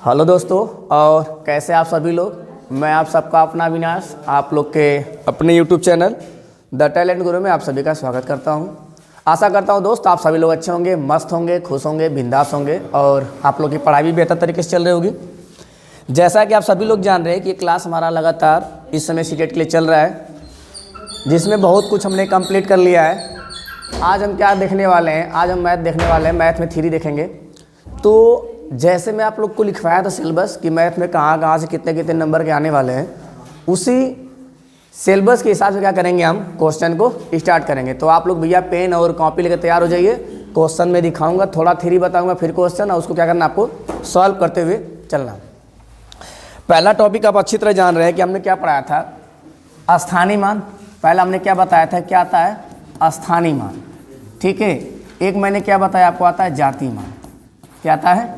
Hello दोस्तों, और कैसे आप सभी लोग। मैं आप सबका अपना अविनाश आप लोग के अपने यूट्यूब चैनल द टैलेंट गुरु में आप सभी का स्वागत करता हूं। आशा करता हूं दोस्त आप सभी लोग अच्छे होंगे, मस्त होंगे, खुश होंगे, बिंदास होंगे और आप लोग की पढ़ाई भी बेहतर तरीके से चल रही होगी। जैसा कि आप सभी लोग जान रहे हैं कि ये क्लास हमारा लगातार इस समय सीटेट के लिए चल रहा है, जिसमें बहुत कुछ हमने कंप्लीट कर लिया है। आज हम क्या देखने वाले हैं, आज हम मैथ देखने वाले हैं। मैथ में थ्योरी देखेंगे। तो जैसे मैं आप लोग को लिखवाया था सिलेबस कि मैथ में कहाँ कहाँ से कितने कितने नंबर के आने वाले हैं, उसी सिलेबस के हिसाब से क्या करेंगे, हम क्वेश्चन को स्टार्ट करेंगे। तो आप लोग भैया पेन और कॉपी लेकर तैयार हो जाइए। क्वेश्चन में दिखाऊंगा, थोड़ा थ्योरी बताऊंगा, फिर क्वेश्चन, और उसको क्या करना आपको सॉल्व करते हुए चलना। पहला टॉपिक आप अच्छी तरह जान रहे हैं कि हमने क्या पढ़ाया था, स्थानीय मान। पहला हमने क्या बताया था, क्या आता है स्थानीय मान, ठीक है। एक मैंने क्या बताया आपको, आता है जाति मान। क्या आता है,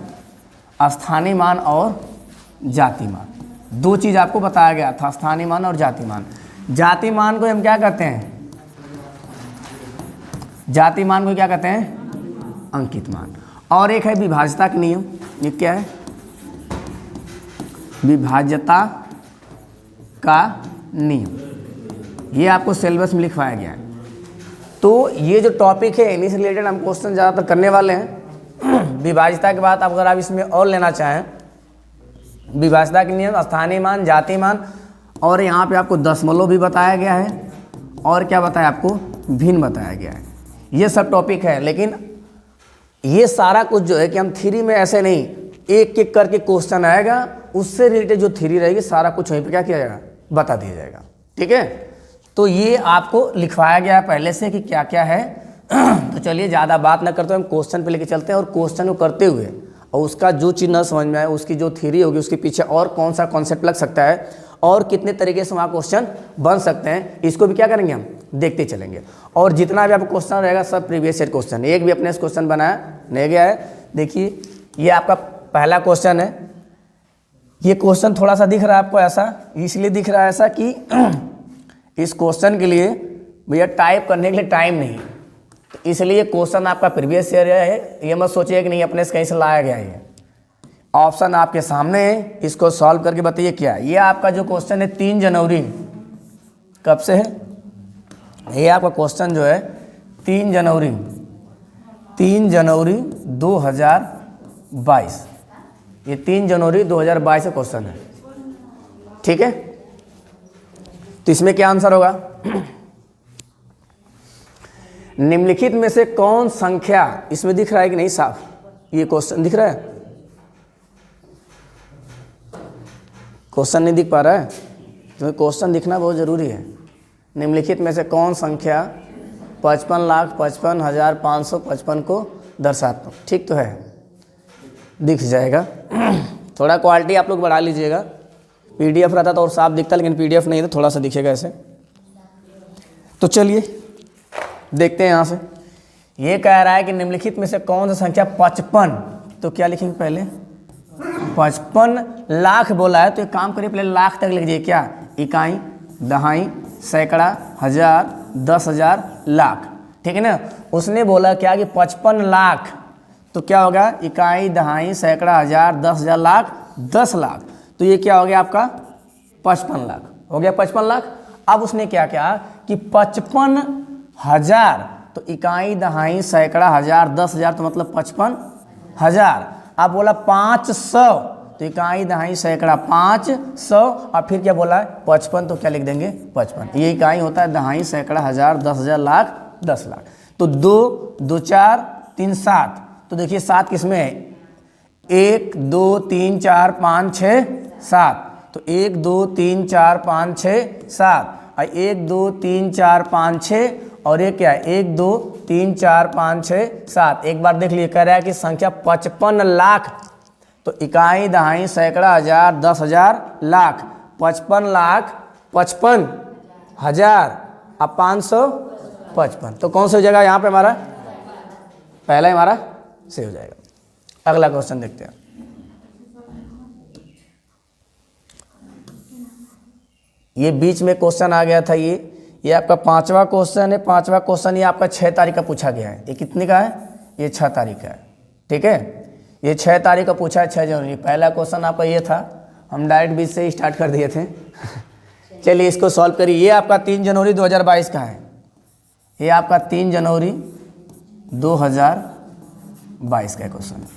स्थानीय मान और जाति मान। दो चीज़ आपको बताया गया था, स्थानीय मान और जाति मान। जाति मान को हम क्या कहते हैं, जाति मान को क्या कहते हैं, अंकित मान। और एक है विभाज्यता का नियम। ये क्या है, विभाज्यता का नियम। ये आपको सिलेबस में लिखवाया गया है। तो ये जो टॉपिक है इन्हीं से रिलेटेड हम क्वेश्चन ज़्यादातर करने वाले हैं। विभाज्यता के बाद अगर आप इसमें और लेना चाहें, विभाज्यता के नियम, स्थानीय मान, जाति मान, और यहाँ पे आपको दशमलव भी बताया गया है, और क्या बताया आपको, भिन्न बताया गया है। ये सब टॉपिक है। लेकिन ये सारा कुछ जो है कि हम थ्योरी में ऐसे नहीं, एक एक करके क्वेश्चन आएगा, उससे रिलेटेड जो थ्योरी रहेगी सारा कुछ वहीं पर क्या किया जाएगा, बता दिया जाएगा, ठीक है। तो ये आपको लिखवाया गया है पहले से कि क्या क्या है। तो चलिए ज़्यादा बात ना करते हुए हम क्वेश्चन पे लेके चलते हैं, और क्वेश्चन को करते हुए और उसका जो चीज़ न समझ में आए, उसकी जो थ्योरी होगी, उसके पीछे और कौन सा कॉन्सेप्ट लग सकता है और कितने तरीके से वहाँ क्वेश्चन बन सकते हैं, इसको भी क्या करेंगे, हम देखते चलेंगे। और जितना भी आपको क्वेश्चन रहेगा सब प्रीवियस ईयर क्वेश्चन, एक भी अपने क्वेश्चन बनाया नहीं गया है। देखिए ये आपका पहला क्वेश्चन है। ये क्वेश्चन थोड़ा सा दिख रहा है आपको ऐसा, इसलिए दिख रहा है ऐसा कि इस क्वेश्चन के लिए भैया टाइप करने के लिए टाइम नहीं, तो इसलिए क्वेश्चन आपका प्रीवियस ईयर है। ये मत सोचिए कि नहीं अपने से कहीं से लाया गया है। ऑप्शन आपके सामने है, इसको सॉल्व करके बताइए क्या है। ये आपका जो क्वेश्चन है 3 जनवरी कब से है, ये आपका क्वेश्चन जो है 3 जनवरी 2022। ये 3 जनवरी 2022 का क्वेश्चन है, ठीक है। तो इसमें क्या आंसर होगा, निम्नलिखित में से कौन संख्या, इसमें दिख रहा है कि नहीं साफ, ये क्वेश्चन दिख रहा है, क्वेश्चन नहीं दिख पा रहा है, तो क्वेश्चन दिखना बहुत ज़रूरी है। निम्नलिखित में से कौन संख्या 55,55,555 को दर्शाता हूँ, ठीक तो है, दिख जाएगा। थोड़ा क्वालिटी आप लोग बढ़ा लीजिएगा, पीडीएफ रहता तो और साफ दिखता, लेकिन पीडीएफ नहीं तो थोड़ा सा दिखेगा ऐसे। तो चलिए देखते हैं यहाँ से। ये कह रहा है कि निम्नलिखित में से कौन सा संख्या 55, तो क्या लिखेंगे पहले, 55 लाख बोला है तो एक काम करिए पहले लाख तक लिख दीजिए। क्या, इकाई, दहाई, सैकड़ा, हजार, 10,000, लाख, ठीक है ना। उसने बोला क्या कि 55 लाख, तो क्या होगा, इकाई, दहाई, सैकड़ा, हजार, 10,000, लाख, 10 लाख। तो ये क्या हो गया आपका 55 लाख हो गया, 55 लाख। अब उसने क्या किया कि 55,000, तो इकाई, दहाई, सैकड़ा, हजार, 10,000, तो मतलब 55,000। अब बोला 500, तो इकाई, दहाई, सैकड़ा 500, और फिर क्या बोला 55, तो क्या लिख देंगे 55। ये इकाई होता है, दहाई, सैकड़ा, हजार, 10,000, लाख, 10 लाख। तो 2, 2, 4, 3, 7। तो देखिए 7 किसमें है, 1, 2, 3, 4, 5, 6, 7। तो 1, 2, 3, 4, 5, 6, 7, और 1, 2, 3, 4, 5, 6, और ये क्या है 1, 2, 3, 4, 5, 6, 7। एक बार देख लीजिए, कह रहा है कि संख्या 55 लाख, तो इकाई, दहाई, सैकड़ा, हजार, 10,000, लाख, 55 लाख 55,000 अब 555। तो कौन सा हो जाएगा यहाँ पे हमारा, पहला ही हमारा सही हो जाएगा। अगला क्वेश्चन देखते हैं। ये बीच में क्वेश्चन आ गया था, ये आपका 5वां क्वेश्चन है। 5वां क्वेश्चन ये आपका 6 तारीख का पूछा गया है। ये कितने का है, ये 6 तारीख का है, ठीक है। ये 6 तारीख को पूछा है, 6 जनवरी। पहला क्वेश्चन आपका ये था, हम डायरेक्ट 20 से ही स्टार्ट कर दिए थे। चलिए इसको सॉल्व करिए। ये आपका 3 जनवरी 2022 का है, ये आपका 3 जनवरी 2022 का क्वेश्चन है।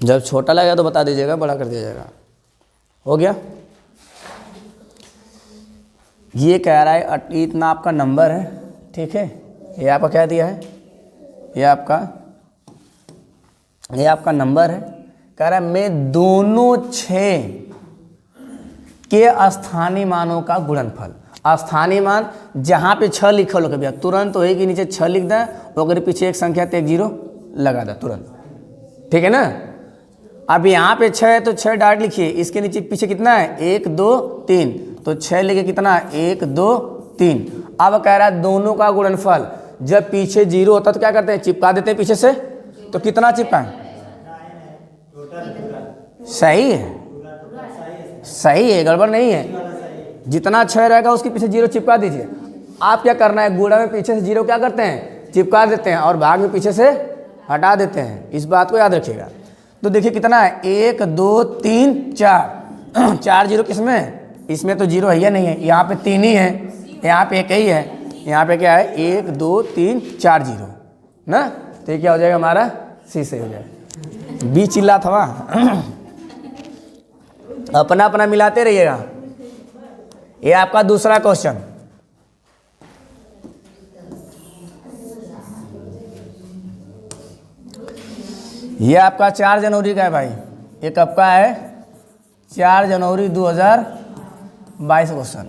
जब छोटा लगेगा तो बता दीजिएगा, बड़ा कर दिया जाएगा। हो गया। ये कह रहा है इतना आपका नंबर है, ठीक है। ये आपका क्या दिया है, ये आपका नंबर है। कह रहा है मैं दोनों 6 के स्थानीय मानों का गुणनफल। स्थानीय मान जहाँ पे 6 लिखल हो भैया तुरंत वही के नीचे 6 लिख दें, अगर पीछे एक संख्या तो 1 0 लगा दें तुरंत, ठीक है ना। अब यहाँ पे 6 है तो 6 डायरेक्ट लिखिए। इसके नीचे पीछे कितना है, 1 2 3, तो 6 लेके कितना, 1 2 3। अब कह रहा है दोनों का गुणनफल। जब पीछे 0 होता तो क्या करते हैं, चिपका देते हैं पीछे से। तो कितना चिपकाएं, सही है, सही है, गड़बड़ नहीं है। जितना 6 रहेगा उसके पीछे 0 चिपका दीजिए। आप क्या करना है, गुणा में पीछे से 0 क्या करते हैं, चिपका देते हैं, और भाग में पीछे से हटा देते हैं। इस बात को याद रखिएगा। तो देखिए कितना है, 1 2 3 4 4 0 किसमें, इसमें तो 0 है या नहीं है। यहाँ पे 3 ही है, यहाँ पे 1 ही है, यहाँ पे क्या है 1 2 3 4 0 ना। तो ये क्या हो जाएगा हमारा, सी से हो जाएगा। बी चिल्ला था वहाँ। अपना अपना मिलाते रहिएगा। ये आपका दूसरा क्वेश्चन। ये आपका 4 जनवरी का है भाई। ये कब का है, 4 जनवरी 2022 क्वेश्चन।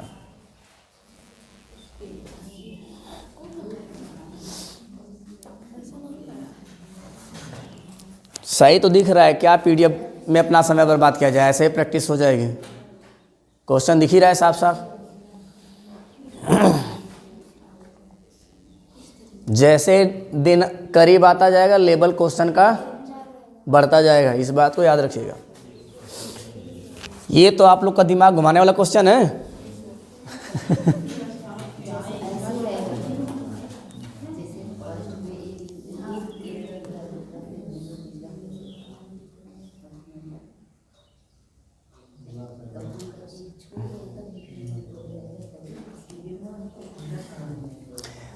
सही तो दिख रहा है क्या, पीडीएफ में अपना समय बर्बाद किया जाए, ऐसे ही प्रैक्टिस हो जाएगी। क्वेश्चन दिख ही रहा है साफ साफ। जैसे दिन करीब आता जाएगा लेवल क्वेश्चन का बढ़ता जाएगा, इस बात को याद रखिएगा। ये तो आप लोग का दिमाग घुमाने वाला क्वेश्चन है।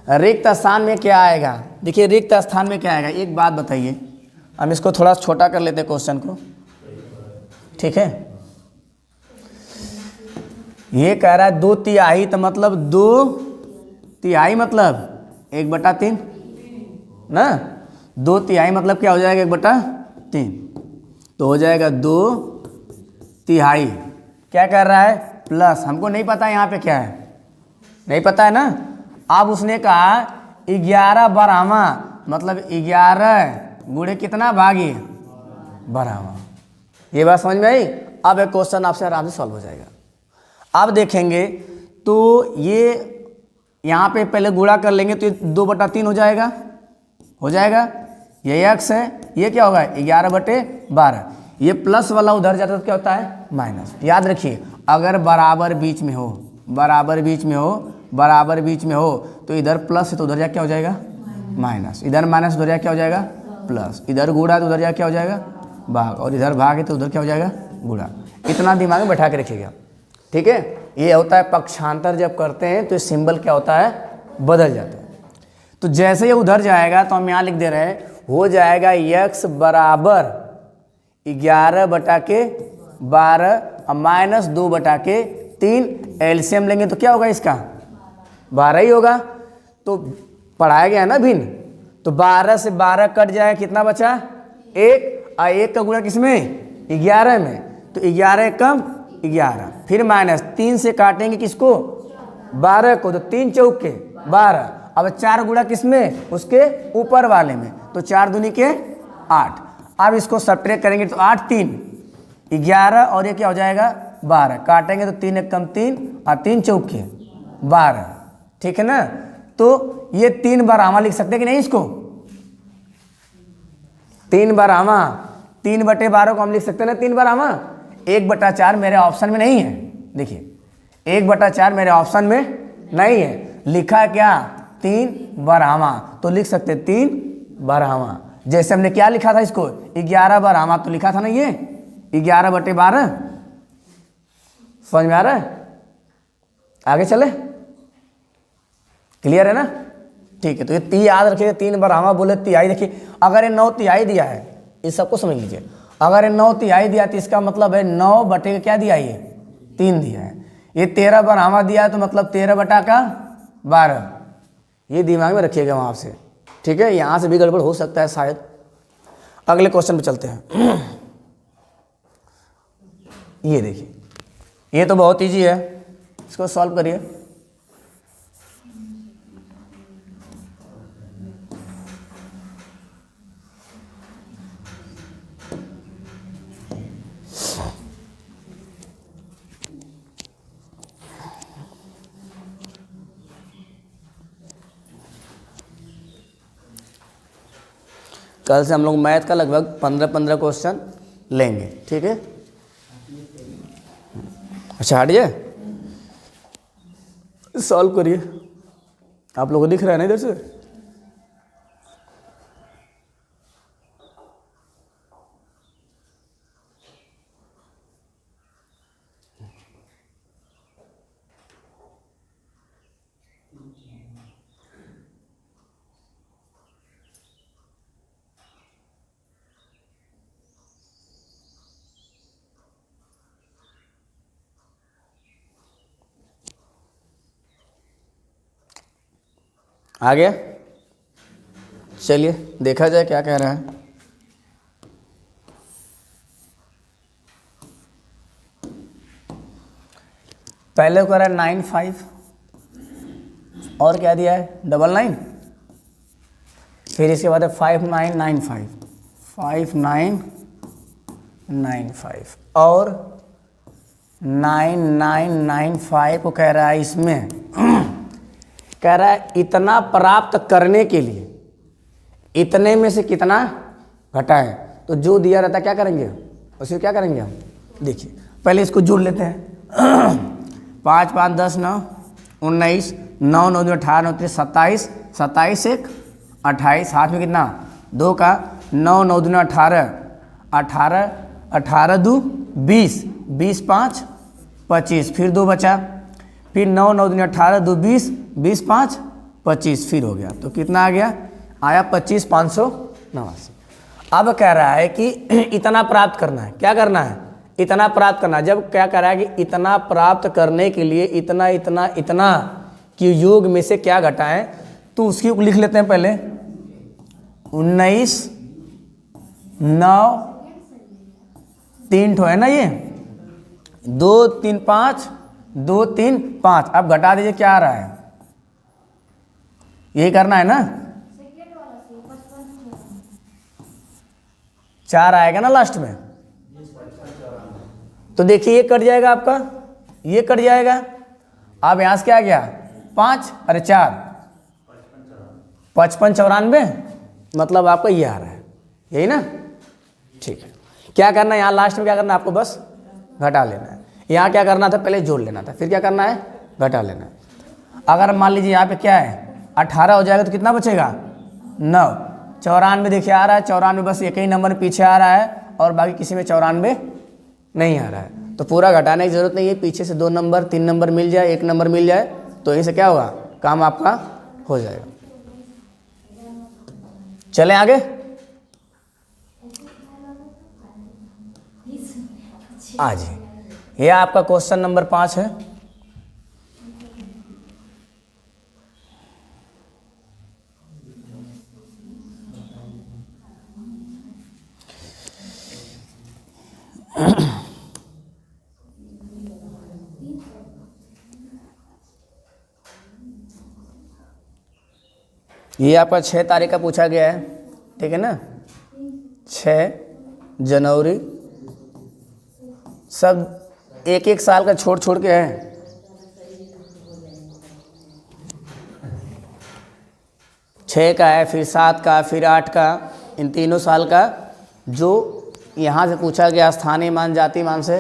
रिक्त स्थान में क्या आएगा, देखिए रिक्त स्थान में क्या आएगा, एक बात बताइए। हम इसको थोड़ा छोटा कर लेते हैं क्वेश्चन को, ठीक है। ये कह रहा है 2 तिहाई, तो मतलब 2 तिहाई मतलब 1/3 ना। 2 तिहाई मतलब क्या हो जाएगा, 1/3, तो हो जाएगा 2 तिहाई। क्या कर रहा है, प्लस, हमको नहीं पता यहाँ पे क्या है, नहीं पता है ना। अब उसने कहा 11/12 मतलब 11 गुणे कितना, भागी 12। ये बात समझ में आई। अब एक क्वेश्चन आपसे आराम से सॉल्व हो जाएगा। अब देखेंगे तो ये यहाँ पे पहले गुणा कर लेंगे तो ये 2/3 हो जाएगा, हो जाएगा। ये x है, ये क्या होगा 11/12। ये प्लस वाला उधर जाता तो क्या होता है, माइनस। याद रखिए अगर बराबर बीच में हो, बराबर बीच में हो, बराबर बीच में हो, तो इधर प्लस है तो उधर जा क्या हो जाएगा, माइनस। इधर माइनस उधर जा क्या हो जाएगा, प्लस। इधर गुणा तो उधर जा क्या हो जाएगा, भाग। और इधर भाग है तो उधर क्या हो जाएगा, गुणा। इतना दिमाग में बैठा के रखिएगा, ठीक है। ये होता है पक्षांतर, जब करते हैं तो ये सिंबल क्या होता है, बदल जाता है। तो जैसे ये उधर जाएगा तो हम यहाँ लिख दे रहे हैं, हो जाएगा x बराबर 11/12 और माइनस 2/3। एलसीएम लेंगे तो क्या होगा, इसका 12 ही होगा। तो पढ़ाया गया है ना भिन्न, तो 12 से 12 कट जाए, कितना बचा 1, और 1 का गुणा किसमें, 11 में, तो 11 कम 11, फिर माइनस 3 से काटेंगे किसको, 12 को, तो 3 चौके 12। अब 4 गुणा किसमें, उसके ऊपर वाले में, तो 4 दूनी के 8। अब इसको सब्ट्रैक्ट करेंगे तो 8 3 11 और ये क्या हो जाएगा 12, काटेंगे तो 3 1 कम 3 और 3 चौके 12, ठीक है ना। तो ये 3 बार आमा लिख सकते हैं कि नहीं इसको, 3/12, 3/12 को हम लिख सकते हैं ना 3/12, 1/4 मेरे ऑप्शन में नहीं है। देखिए 1/4 मेरे ऑप्शन में नहीं है, लिखा क्या 3/12, तो लिख सकते 3/12। जैसे हमने क्या लिखा था इसको 11/12, तो लिखा था ना ये 11/12। समझ में आ रहा है? आगे चले, क्लियर है ना? ठीक है, तो ये याद रखिए 3/12 बोले तिहाई। देखिए अगर ये 9 तिहाई दिया है, इस सबको समझ लीजिए, अगर ये 9 तिहाई दिया तो इसका मतलब है 9 बटे क्या दिया, ये 3 दिया है। ये 13/12 दिया है तो मतलब 13/12, ये दिमाग में रखिएगा वहाँ से, ठीक है? यहाँ से भी गड़बड़ हो सकता है शायद। अगले क्वेश्चन पे चलते हैं। ये देखिए, ये तो बहुत ईजी है, इसको सॉल्व करिए। कल से हम लोग मैथ का लगभग 15 क्वेश्चन लेंगे, ठीक है? अच्छा हटिए, सॉल्व करिए। आप लोगों को दिख रहा है ना इधर से? आ गया? चलिए देखा जाए क्या कह रहा है। पहले को रहा है 95 और क्या दिया है 99, फिर इसके बाद है 5995, 5995 और 9995 को कह रहा है इसमें कह रहा है इतना प्राप्त करने के लिए इतने में से कितना घटाएं। तो जो दिया रहता है क्या करेंगे, उसे क्या करेंगे हम, देखिए पहले इसको जोड़ लेते हैं। 5 5 10 9 19, 9 9 18 9 27, 27 1 28, हाथ में कितना 2 का 9 9 2 18, 18 18 2 20, 20 5 25, फिर 2 बचा, फिर 9 9 2 18 2 20, 20 5 25, फिर हो गया। तो कितना आ गया, आया 25,589। अब कह रहा है कि इतना प्राप्त करना है, क्या करना है, इतना प्राप्त करना है। जब क्या कह रहा है कि इतना प्राप्त करने के लिए इतना इतना इतना कि योग में से क्या घटाएं, तो उसकी लिख लेते हैं पहले 19 9 3 ठो है ना, ये 2 3 5 2 3 5। अब घटा दीजिए क्या आ रहा है, यही करना है ना, 4 आएगा ना लास्ट में। तो देखिए ये कट जाएगा आपका, ये कट जाएगा। अब यहाँ से क्या आ गया 5 अरे 4, 55 94, मतलब आपका ये आ रहा है, यही ना, ठीक है। क्या करना है यहाँ लास्ट में, क्या करना है आपको, बस घटा लेना है। यहाँ क्या करना था, पहले जोड़ लेना था, फिर क्या करना है, घटा लेना है। अगर मान लीजिए यहाँ पे क्या है 18 हो जाएगा तो कितना बचेगा 9, 94 देखिए आ रहा है, 94 बस एक ही नंबर पीछे आ रहा है और बाकी किसी में 94 नहीं आ रहा है। तो पूरा घटाने की जरूरत नहीं है, पीछे से 2 नंबर 3 नंबर मिल जाए, 1 नंबर मिल जाए, तो यहीं से क्या होगा, काम आपका हो जाएगा। चलें आगे। आज ये आपका क्वेश्चन नंबर 5 है। ये आपका 6 तारीख का पूछा गया है, ठीक है ना, 6 जनवरी, सब एक एक साल का छोड़ छोड़ के है। छः का है, फिर 7 का, फिर 8 का, इन तीनों साल का जो यहाँ से पूछा गया स्थानीय मान जाति मान से।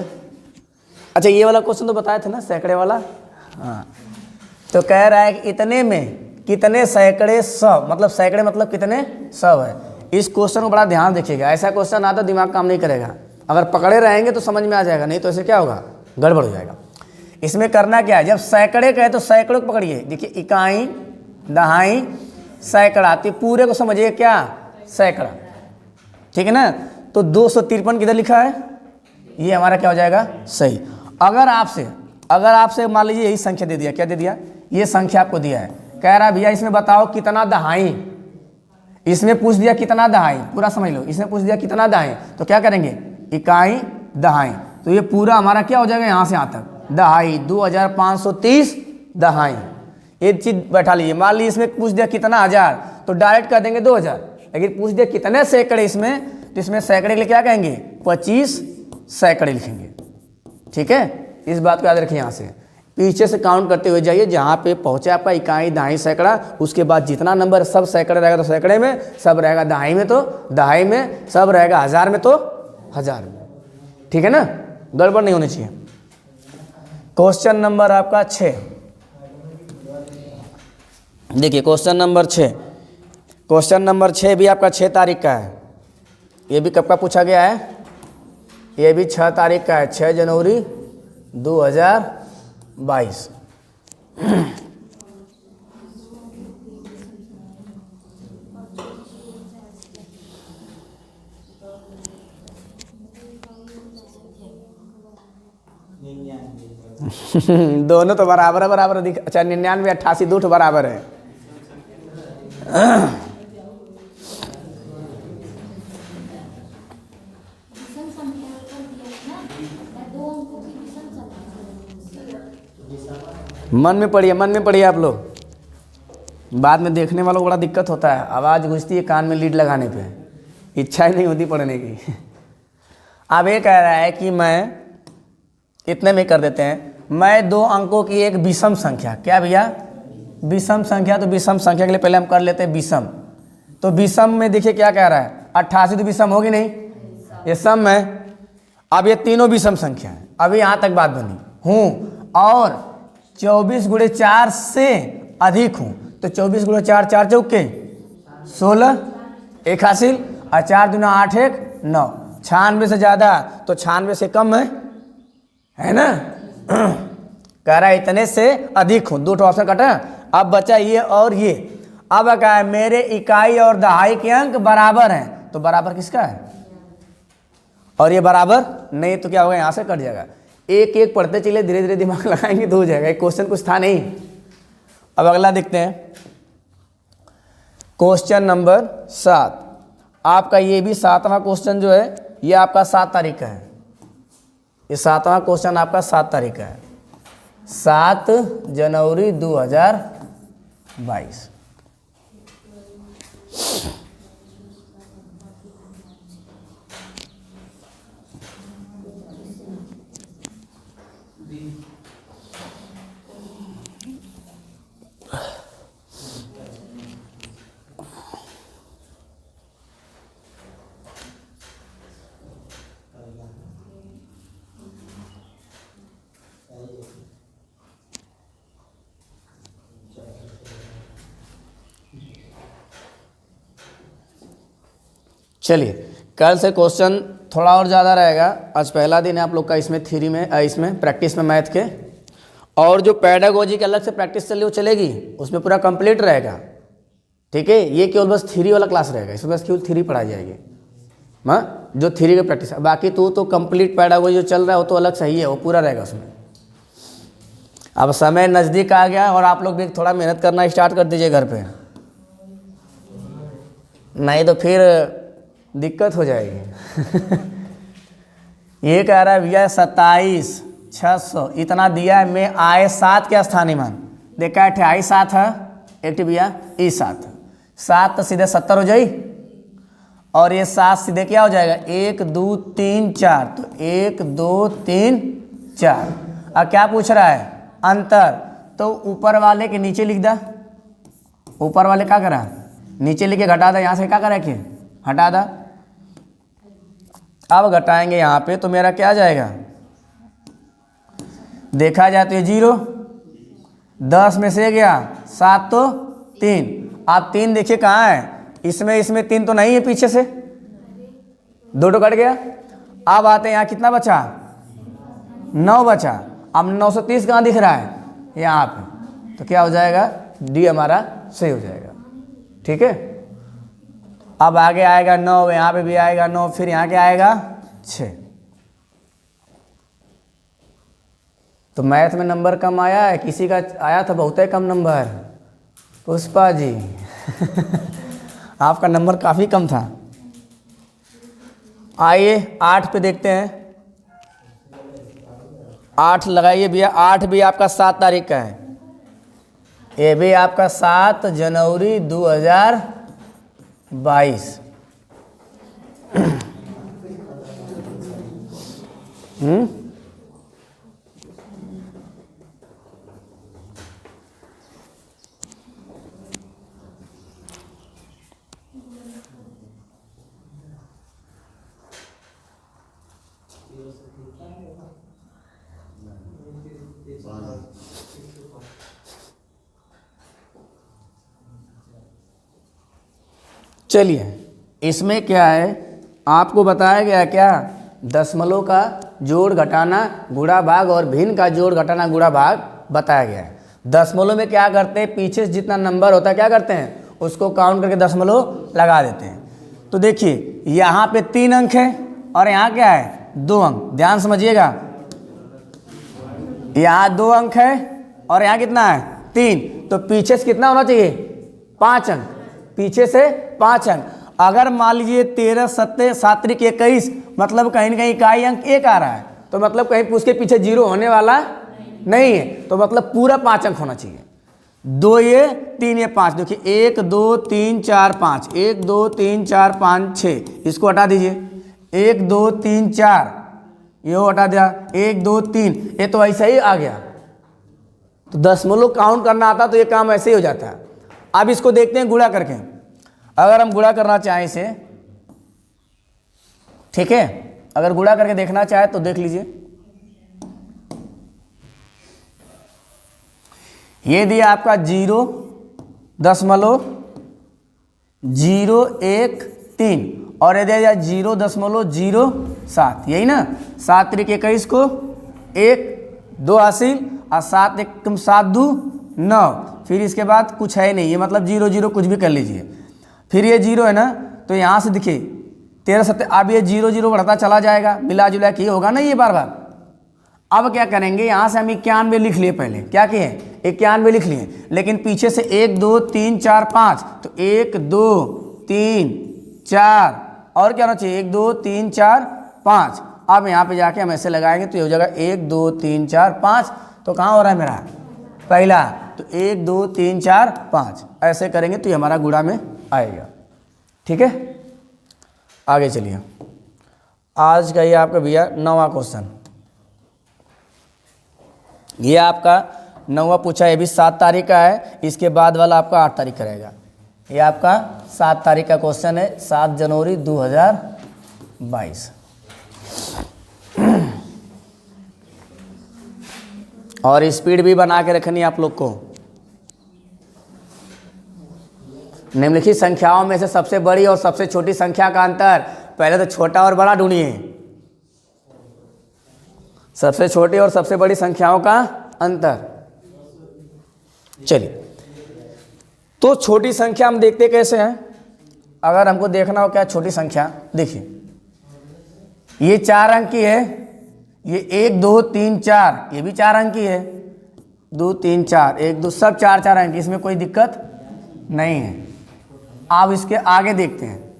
अच्छा ये वाला क्वेश्चन तो बताए थे ना सैकड़े वाला। हाँ तो कह रहा है कि इतने में कितने सैकड़े सौ, मतलब सैकड़े मतलब कितने सौ है। इस क्वेश्चन को बड़ा ध्यान देखिएगा, ऐसा क्वेश्चन आता दिमाग काम नहीं करेगा, अगर पकड़े रहेंगे तो समझ में आ जाएगा, नहीं तो ऐसे क्या होगा, गड़बड़ हो जाएगा। इसमें करना क्या है, जब सैकड़े कहे तो सैकड़ों को पकड़िए। देखिए इकाई, दहाई, सैकड़ा, तो पूरे को समझिए क्या, सैकड़ा, ठीक है ना। तो 253 किधर लिखा है, ये हमारा क्या हो जाएगा, सही। अगर आपसे मान लीजिए यही संख्या दे दिया, क्या दे दिया, ये संख्या आपको दिया है, कह रहा है भैया इसमें बताओ कितना दहाई, इसमें पूछ दिया कितना दहाई, पूरा समझ लो, इसने पूछ दिया कितना दहाई, तो क्या करेंगे, इकाई दहाई, तो ये पूरा हमारा क्या हो जाएगा, यहाँ से यहाँ तक दहाई, 2530 दहाई। ये चीज़ बैठा लीजिए। मान लीजिए इसमें पूछ दिया कितना हज़ार, तो डायरेक्ट कर देंगे 2000, लेकिन पूछ दिया कितने सैकड़े इसमें, तो इसमें सैकड़े के लिए क्या कहेंगे, 25 सैकड़े लिखेंगे, ठीक है। इस बात को याद रखिए, यहाँ से पीछे से काउंट करते हुए जाइए, जहाँ पे पहुँचे आपका इकाई दहाई सैकड़ा, उसके बाद जितना नंबर सब सैकड़े रहेगा तो सैकड़े में, सब रहेगा दहाई में तो दहाई में, सब रहेगा हज़ार में तो हज़ार में, ठीक है ना, गड़बड़ नहीं होनी चाहिए। क्वेश्चन नंबर आपका 6, देखिए क्वेश्चन नंबर 6, क्वेश्चन नंबर 6 भी आपका 6 तारीख का है। ये भी कब का पूछा गया है, ये भी 6 तारीख का है, 6 जनवरी 2022। दोनों तो बराबर दिख, अच्छा 99 88 दो तो बराबर है। मन में पढ़िए आप लोग, बाद में देखने वालों को बड़ा दिक्कत होता है, आवाज़ घुसती है कान में लीड लगाने पे, इच्छा ही नहीं होती पढ़ने की। अब ये कह रहा है कि मैं इतने में कर देते हैं, मैं 2 अंकों की एक विषम संख्या, क्या भैया, विषम संख्या, तो विषम संख्या के लिए पहले हम कर लेते हैं विषम। तो विषम में देखिए क्या कह रहा है, 88 तो विषम होगी नहीं, ये सम है। अब ये तीनों विषम संख्या है, अभी यहाँ तक बात बनी हूँ, और 24 गुणे 4 से अधिक हूँ, तो 24 गुणे 4, 4 चौके 16, एक हासिल, और 4 दूना 8 1 9, 96 से ज़्यादा तो 96 से कम है ना। कह रहा है इतने से अधिक हूँ, 2 ऑप्शन कटा, अब बचा ये और ये। अब क्या है, मेरे इकाई और दहाई के अंक बराबर हैं, तो बराबर किसका है, और ये बराबर नहीं तो क्या होगा, यहाँ से कट जाएगा। एक एक पढ़ते चले, धीरे धीरे दिमाग लगाएंगे तो हो जाएगा। एक क्वेश्चन कुछ था नहीं। अब अगला देखते हैं, क्वेश्चन नंबर 7 आपका, ये भी 7वां क्वेश्चन जो है ये आपका 7 तारीख का है। ये 7वां क्वेश्चन आपका 7 तारीख का है, 7 जनवरी 2022। चलिए कल से क्वेश्चन थोड़ा और ज़्यादा रहेगा। आज पहला दिन है आप लोग का इसमें थ्योरी में, इसमें प्रैक्टिस में मैथ के, और जो पैडागोजी के अलग से प्रैक्टिस चली वो चलेगी, उसमें पूरा कंप्लीट रहेगा, ठीक है। ये केवल बस थ्योरी वाला क्लास रहेगा, इसमें बस केवल थ्योरी पढ़ाई जाएगी, हाँ, जो थ्योरी की प्रैक्टिस है। बाकी तो कंप्लीट पैडागोजी जो चल रहा है वो तो अलग सही है, वो पूरा रहेगा उसमें। अब समय नज़दीक आ गया और आप लोग भी थोड़ा मेहनत करना स्टार्ट कर दीजिए घर पे, नहीं तो फिर दिक्कत हो जाएगी। ये कह रहा है भैया 27,600 इतना दिया है, मैं आए 7 के स्थानीय मान देखा है, आई 7 है, एक भैया ई 7 तो सीधे 70 हो जाए, और ये 7 सीधे क्या हो जाएगा, 1 2 3 4, तो 1 2 3 4। अब क्या पूछ रहा है, अंतर, तो ऊपर वाले के नीचे लिख दा, ऊपर वाले क्या करा, नीचे लिख के घटा दा, यहाँ से क्या करा कि हटा दा। अब घटाएंगे यहाँ पे तो मेरा क्या आ जाएगा, देखा जाए तो ये 0, 10 में से गया 7 तो 3। आप 3 देखिए कहाँ है, इसमें 3 तो नहीं है, पीछे से 2 तो कट गया। अब आते हैं यहाँ कितना बचा, 9 बचा। अब 930 कहाँ दिख रहा है, यहाँ पे, तो क्या हो जाएगा, डी हमारा सही हो जाएगा। ठीक है, अब आगे आएगा 9, यहाँ पे भी आएगा 9, फिर यहाँ क्या आएगा 6। तो मैथ में नंबर कम आया है, किसी का आया था बहुत ही कम नंबर, पुष्पा जी आपका नंबर काफ़ी कम था। आइए 8 पे देखते हैं, 8 लगाइए भैया। 8 भी आपका 7 तारीख का है, ये भी आपका 7 जनवरी 2022। चलिए, इसमें क्या है, आपको बताया गया क्या, दशमलव का जोड़ घटाना गुणा भाग और भिन्न का जोड़ घटाना गुणा भाग बताया गया है। दशमलव में क्या करते हैं, पीछे से जितना नंबर होता है क्या करते हैं, उसको काउंट करके दशमलव लगा देते हैं। तो देखिए यहाँ पे 3 अंक है और यहाँ क्या है 2 अंक, ध्यान समझिएगा। यहाँ 2 अंक है और यहाँ कितना है 3, तो पीछे से कितना होना चाहिए 5 अंक, पीछे से 5 अंक। अगर मान लीजिए 13 7 7 त्रिक 21, मतलब कहीं ना कहीं इकाई अंक 1 आ रहा है, तो मतलब कहीं उसके पीछे 0 होने वाला नहीं है, तो मतलब पूरा 5 अंक होना चाहिए। 2 ये 3 ये 5, देखिए 1 2 3 4 5, 1 2 3 4 5 6, इसको हटा दीजिए। 1 2 3 4 ये हटा दिया, 1 2 3, ये तो ऐसा ही आ गया। तो दशमलव काउंट करना आता तो ये काम ऐसे ही हो जाता है। अब इसको देखते हैं गुणा करके, अगर हम गुणा करना चाहें इसे, ठीक है, अगर गुणा करके देखना चाहे तो देख लीजिए। ये दिया आपका 0.013 और ये दिया 0.07, यही ना, 7 त्रिक 21 को 1 2 हासिल और 7 1 7 2 9, फिर इसके बाद कुछ है नहीं, ये मतलब 0 0 कुछ भी कर लीजिए। फिर ये 0 है ना, तो यहाँ से देखिए 13 7, अब ये 0 0 बढ़ता चला जाएगा, मिला जुला के होगा ना ये बार बार। अब क्या करेंगे, यहाँ से हम 91 लिख लिए, पहले क्या किए 91 लिख लिए, लेकिन पीछे से 1 2 3 4 5, तो 1 2 3 4 और क्या होना चाहिए 1 2 3 4 5। अब यहाँ पे जाके हम ऐसे लगाएंगे तो ये हो जाएगा 1 2 3 4 5, तो कहाँ हो रहा है मेरा पहला, तो 1 2 3 4 5, ऐसे करेंगे तो ये हमारा गुणा में आएगा। ठीक है, आगे चलिए। आज का ये आपका भैया 9वां क्वेश्चन, ये आपका 9वां पूछा, ये भी 7 तारीख का है, इसके बाद वाला आपका 8 तारीख का रहेगा। ये आपका 7 तारीख का क्वेश्चन है, 7 जनवरी 2022। और स्पीड भी बना के रखनी है आप लोग को। निम्नलिखित संख्याओं में से सबसे बड़ी और सबसे छोटी संख्या का अंतर, पहले तो छोटा और बड़ा ढूंढिए, सबसे छोटी और सबसे बड़ी संख्याओं का अंतर। चलिए, तो छोटी संख्या हम देखते कैसे हैं, अगर हमको देखना हो क्या छोटी संख्या, देखिए ये 4 अंक की है, ये 1 2 3 4, ये भी 4 अंक की है, 2 3 4 1 2 सब 4 4 अंक, इसमें कोई दिक्कत नहीं है। अब इसके आगे देखते हैं,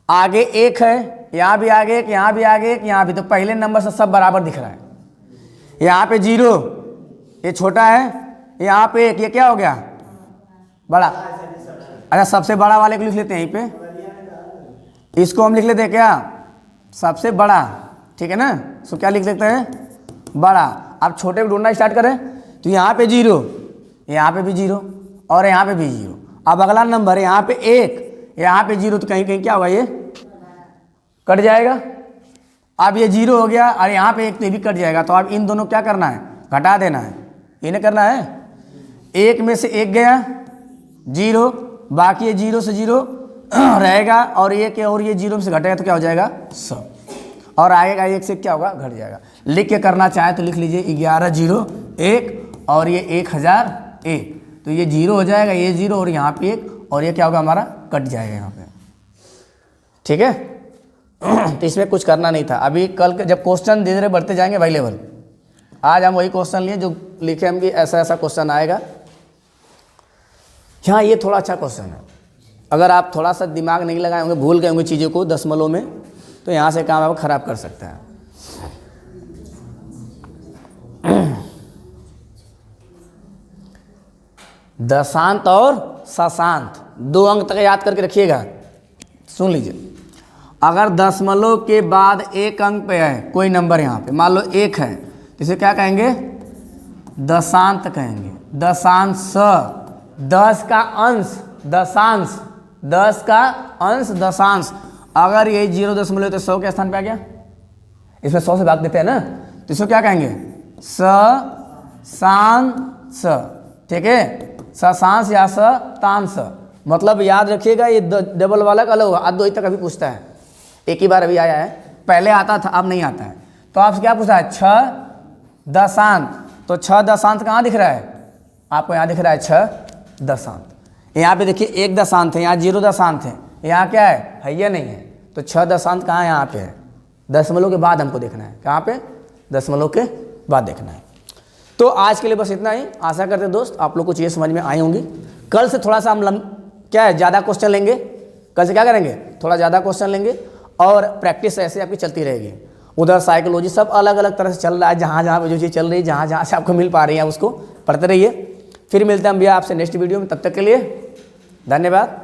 आगे 1 है, यहाँ भी आगे 1, यहाँ भी आगे 1, यहाँ भी, तो पहले नंबर से सब बराबर दिख रहा है। यहाँ पे 0, ये छोटा है, यहाँ पे 1, ये क्या हो गया बड़ा। अच्छा, सबसे बड़ा वाले को लिख लेते हैं यहीं पे, इसको हम लिख लेते हैं क्या सबसे बड़ा, ठीक है ना, सो क्या लिख लेते हैं बड़ा। अब छोटे को ढूंढना स्टार्ट करें, तो यहाँ पे 0, यहाँ पे भी 0 और यहाँ पे भी 0। अब अगला नंबर है यहाँ पे 1, यहाँ पे 0, तो कहीं कहीं क्या होगा ये कट जाएगा। अब ये 0 हो गया और यहाँ पे 1 तो ये भी कट जाएगा। तो अब इन दोनों क्या करना है, घटा देना है, इन्हें करना है। 1 में से 1 गया 0, बाकी ये 0 से 0 रहेगा और ये 0 में से घटेगा तो क्या हो जाएगा 100, और आएगा 1 से क्या होगा, घट जाएगा। लिख के करना चाहे तो लिख लीजिए 1101 और ये 1001, तो ये 0 हो जाएगा, ये 0 और यहाँ पे 1 और ये क्या होगा हमारा, कट जाएगा यहाँ पे। ठीक है तो इसमें कुछ करना नहीं था। अभी कल के जब क्वेश्चन धीरे धीरे बढ़ते जाएंगे भाई लेवल, आज हम वही क्वेश्चन लिए जो लिखे हम कि ऐसा ऐसा क्वेश्चन आएगा। यहाँ ये थोड़ा अच्छा क्वेश्चन है, अगर आप थोड़ा सा दिमाग नहीं लगाए होंगे, भूल गए होंगे चीज़ों को दशमलव में, तो यहाँ से काम आपको खराब कर सकता है। दशांत और शशांत 2 अंक तक याद करके रखिएगा। सुन लीजिए, अगर दशमलव के बाद 1 अंक पे है कोई नंबर, यहाँ पे मान लो 1 है, तो इसे क्या कहेंगे, दशांत कहेंगे। दशांश 10 का अंश दशांश, 10 का अंश दशांश। अगर ये 0 तो 100 के स्थान पे आ गया, इसमें 100 से भाग देते हैं ना, तो इसको क्या कहेंगे, शशांश। ठीक है, शशांश या शतांश। मतलब याद रखिएगा ये डबल वाला का अलग होगा। आज 2 तक अभी पूछता है, एक ही बार अभी आया है, पहले आता था अब नहीं आता है। तो आपसे क्या पूछा है, 6 दशांश। तो 6 दशांश कहाँ दिख रहा है आपको, यहाँ दिख रहा है 6 दशांश। यहाँ पे देखिए 1 दशांश है, यहाँ 0 दशांश है, यहाँ क्या है ये नहीं है। तो 6 दशांश कहाँ है, यहाँ पे है। दशमलव के बाद हमको देखना है, कहाँ पे, दशमलव के बाद देखना है। तो आज के लिए बस इतना ही। आशा करते हैं दोस्त आप लोग को चीज़ें समझ में आई होंगी। कल से थोड़ा सा हम क्या है ज़्यादा क्वेश्चन लेंगे। कल से क्या करेंगे, थोड़ा ज़्यादा क्वेश्चन लेंगे और प्रैक्टिस ऐसे आपकी चलती रहेगी। उधर साइकोलॉजी सब अलग अलग तरह से चल रहा है, जहाँ जहाँ पे जो चीज़ चल रही है, जहाँ जहाँ से आपको मिल पा रही है उसको पढ़ते रहिए। फिर मिलते हैं हम भैया आपसे नेक्स्ट वीडियो में, तब तक के लिए धन्यवाद।